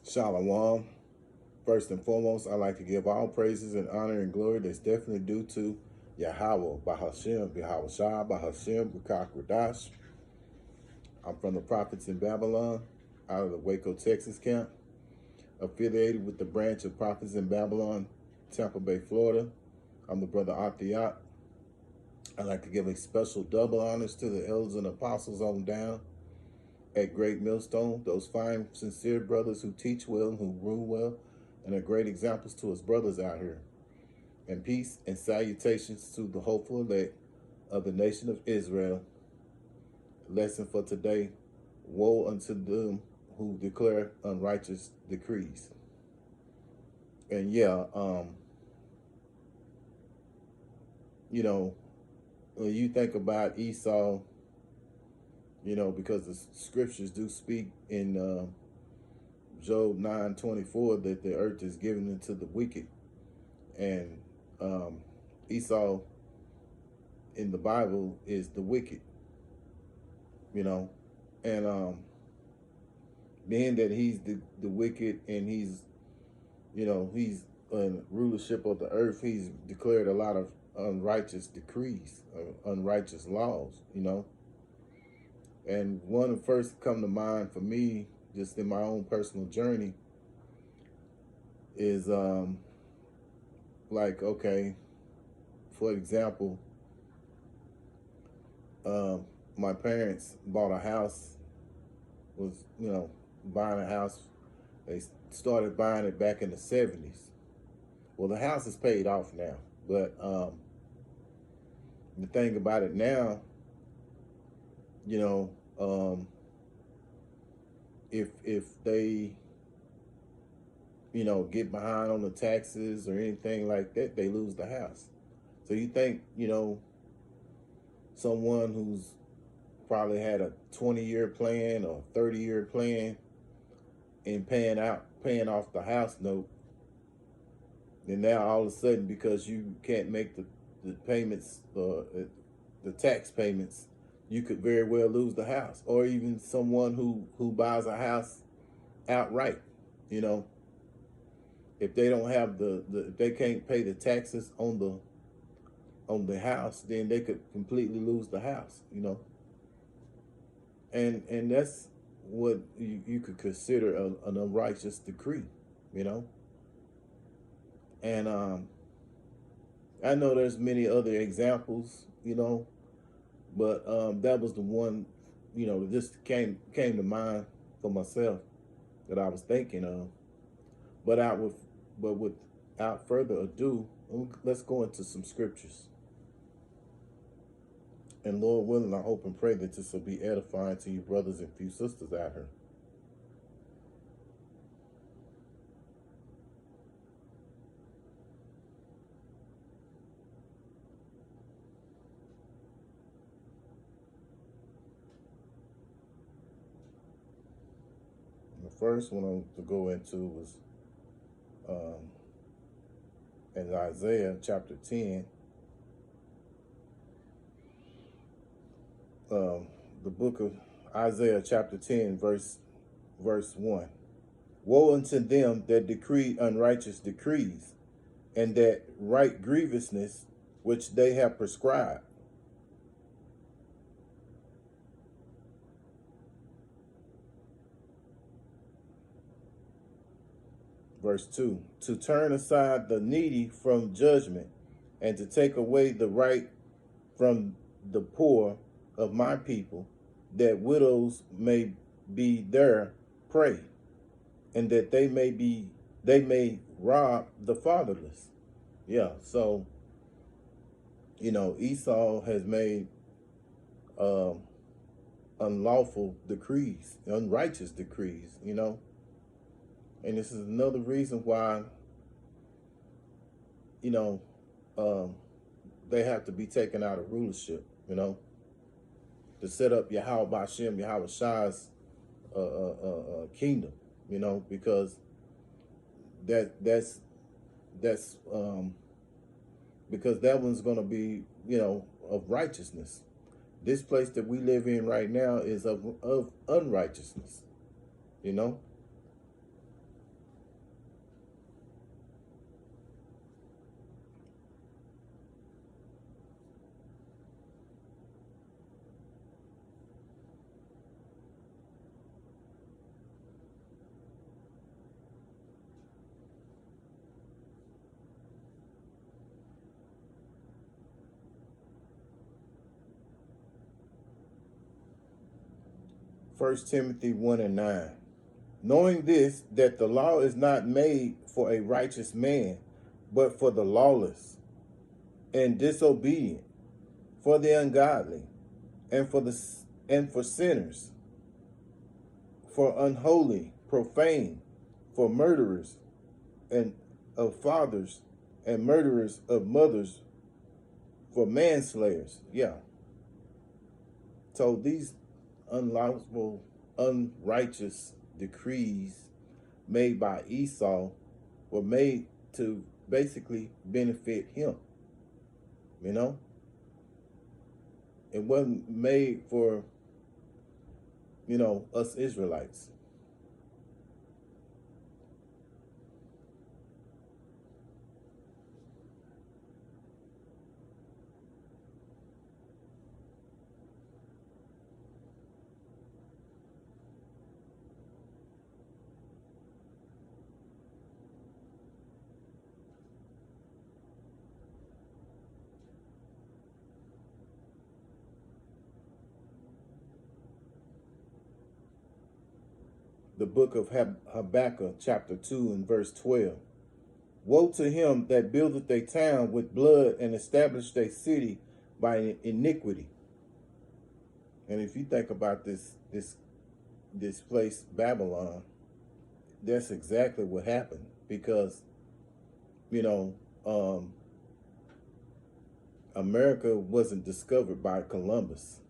Shalom. First and foremost, I'd like to give all praises and honor and glory that's definitely due to Yahweh, Bahashem, Yahweh Shah, Bahashem, Bukak Radash. I'm from the Prophets in Babylon, out of the Waco, Texas camp, affiliated with the branch of Prophets in Babylon, Tampa Bay, Florida. I'm the brother Athiat. I'd like to give a special double honors to the elders and apostles on down at Great Millstone, those fine, sincere brothers who teach well, who rule well, and are great examples to us brothers out here. And peace and salutations to the hopeful elect of the nation of Israel. Lesson for today: woe unto them who declare unrighteous decrees. And yeah, when you think about Esau, because the scriptures do speak in Job 9:24 that the earth is given into the wicked. And Esau in the Bible is the wicked, and being that he's the wicked, and he's in rulership of the earth, he's declared a lot of unrighteous decrees, unrighteous laws, and one that first come to mind for me, just in my own personal journey, is like, okay, for example, my parents bought a house, was, buying a house. They started buying it back in the 70s. Well, the house is paid off now, but the thing about it now, if they, get behind on the taxes or anything like that, they lose the house. So you think, someone who's probably had a 20-year plan or 30-year plan and paying off the house note, and now all of a sudden, because you can't make the payments, the tax payments, you could very well lose the house. Or even someone who buys a house outright, if they don't have if they can't pay the taxes on the house, then they could completely lose the house, and that's what you could consider an unrighteous decree, and I know there's many other examples, but that was the one, that just came to mind for myself that I was thinking of. But without further ado, let's go into some scriptures. And Lord willing, I hope and pray that this will be edifying to you brothers and few sisters out here. The first one to go into was in Isaiah chapter 10. The book of Isaiah chapter 10, verse 1. Woe unto them that decree unrighteous decrees, and that write grievousness which they have prescribed. Verse 2, to turn aside the needy from judgment, and to take away the right from the poor of my people, that widows may be their prey, and that they may rob the fatherless. Yeah, so Esau has made unlawful decrees, unrighteous decrees, and this is another reason why they have to be taken out of rulership, to set up Yahweh Bashem, Yahweh Shah's kingdom, because that's because that one's going to be, of righteousness. This place that we live in right now is of unrighteousness, 1 Timothy 1:9. Knowing this, that the law is not made for a righteous man, but for the lawless and disobedient, for the ungodly, and for sinners, for unholy, profane, for murderers and of fathers, and murderers of mothers, for manslayers. Yeah. So these unlawful, unrighteous decrees made by Esau were made to basically benefit him. You know, it wasn't made for, us Israelites. The book of Habakkuk, chapter 2 and verse 12. Woe to him that buildeth a town with blood and established a city by iniquity. And if you think about this place, Babylon, that's exactly what happened, because, America wasn't discovered by Columbus.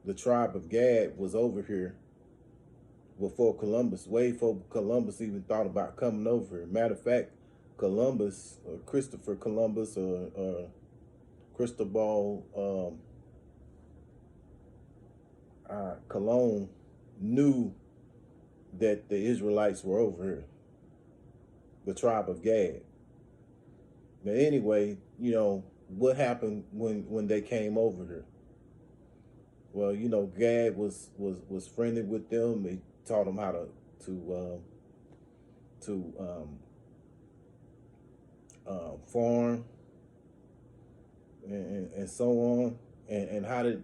The tribe of Gad was over here before Columbus, way before Columbus even thought about coming over here. Matter of fact, Columbus, or Christopher Columbus, or Cristobal Colon knew that the Israelites were over here, the tribe of Gad. But anyway, what happened when they came over here? Well, Gad was friendly with them. He taught them how to farm and so on. And how did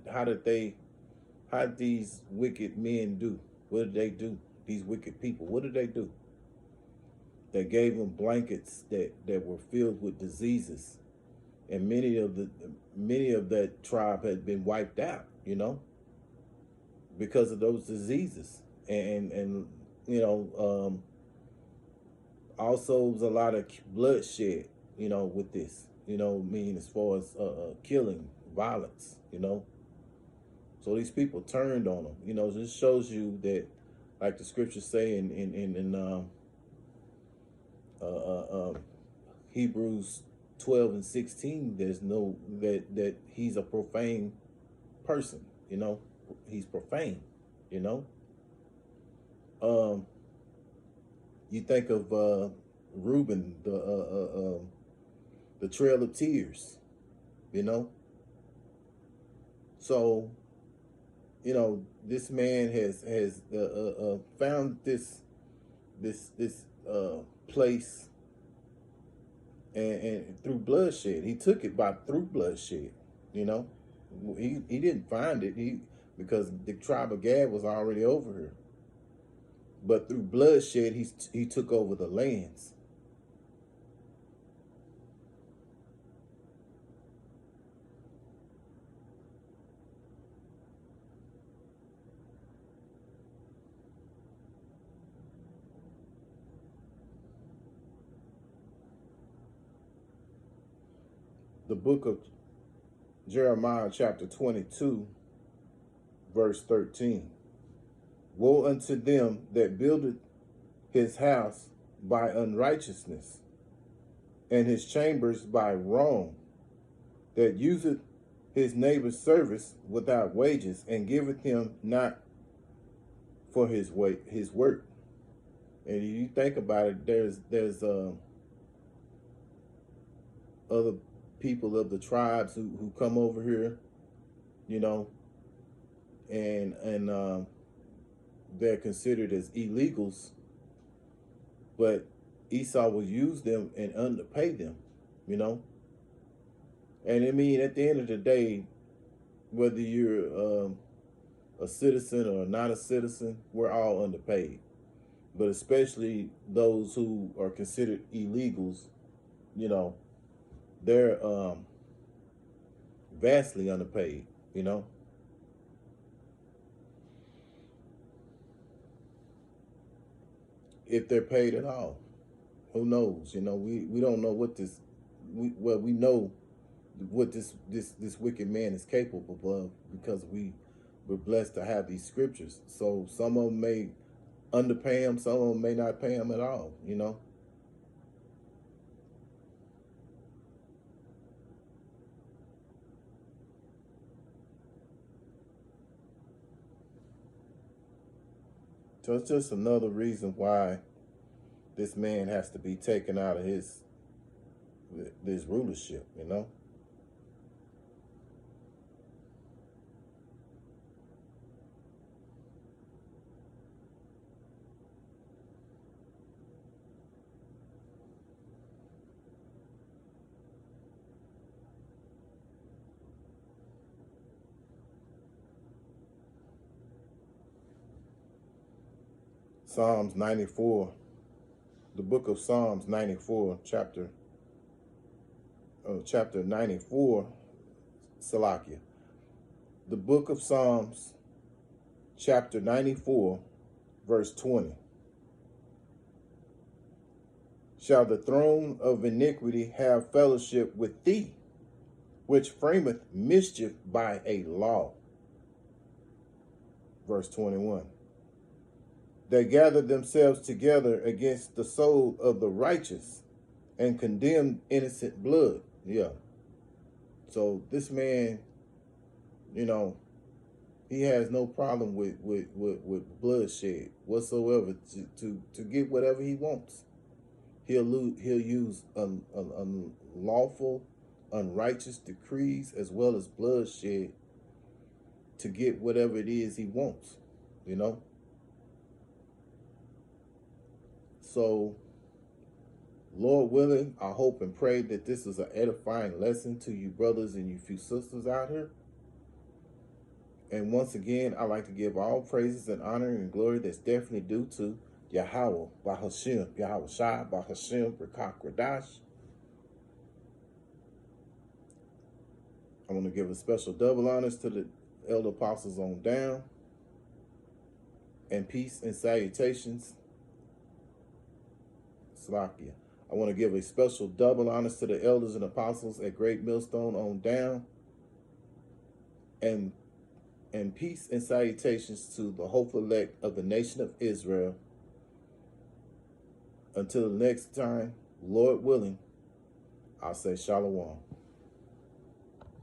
these wicked men do? What did they do? These wicked people, what did they do? They gave them blankets that were filled with diseases, and many of that tribe had been wiped out, because of those diseases. And also was a lot of bloodshed, with this, meaning as far as killing, violence, So these people turned on them. This shows you that, like the scriptures say in Hebrews 12 and 16, there's no that he's a profane person. He's profane. You think of Reuben, the Trail of Tears. So this man has found this place, and through bloodshed. He took it through bloodshed. He didn't find it because the tribe of Gad was already over here. But through bloodshed, he took over the lands. The book of Jeremiah, chapter 22, verse 13. Woe unto them that buildeth his house by unrighteousness, and his chambers by wrong, that useth his neighbor's service without wages, and giveth him not for his work. And you think about it, there's other people of the tribes who come over here, and they're considered as illegals, but Esau will use them and underpay them, And I mean, at the end of the day, whether you're a citizen or not a citizen, we're all underpaid. But especially those who are considered illegals, you know, they're vastly underpaid, you know. If they're paid at all. Who knows? You know, we don't know what this we know what this wicked man is capable of because we're blessed to have these scriptures. So some of them may underpay him, some of them may not pay him at all, you know. So it's just another reason why this man has to be taken out of this rulership, you know. Psalms 94, the book of Psalms 94, chapter 94, Salakia. The book of Psalms, chapter 94, verse 20. Shall the throne of iniquity have fellowship with thee, which frameth mischief by a law? Verse 21. They gathered themselves together against the soul of the righteous and condemned innocent blood. Yeah. So this man, you know, he has no problem with bloodshed whatsoever to get whatever he wants. He'll use unlawful, unrighteous decrees as well as bloodshed to get whatever it is he wants, you know. So, Lord willing, I hope and pray that this is an edifying lesson to you brothers and you few sisters out here. And once again, I like to give all praises and honor and glory that's definitely due to Yahweh, Bahashem, Yahweh Shai, Bahashem, Rakak Radash. I want to give a special double honors to the elder apostles on down. And peace and salutations. Slakia. I want to give a special double honors to the elders and apostles at Great Millstone on down. And peace and salutations to the hopeful elect of the nation of Israel. Until the next time, Lord willing, I'll say shalom.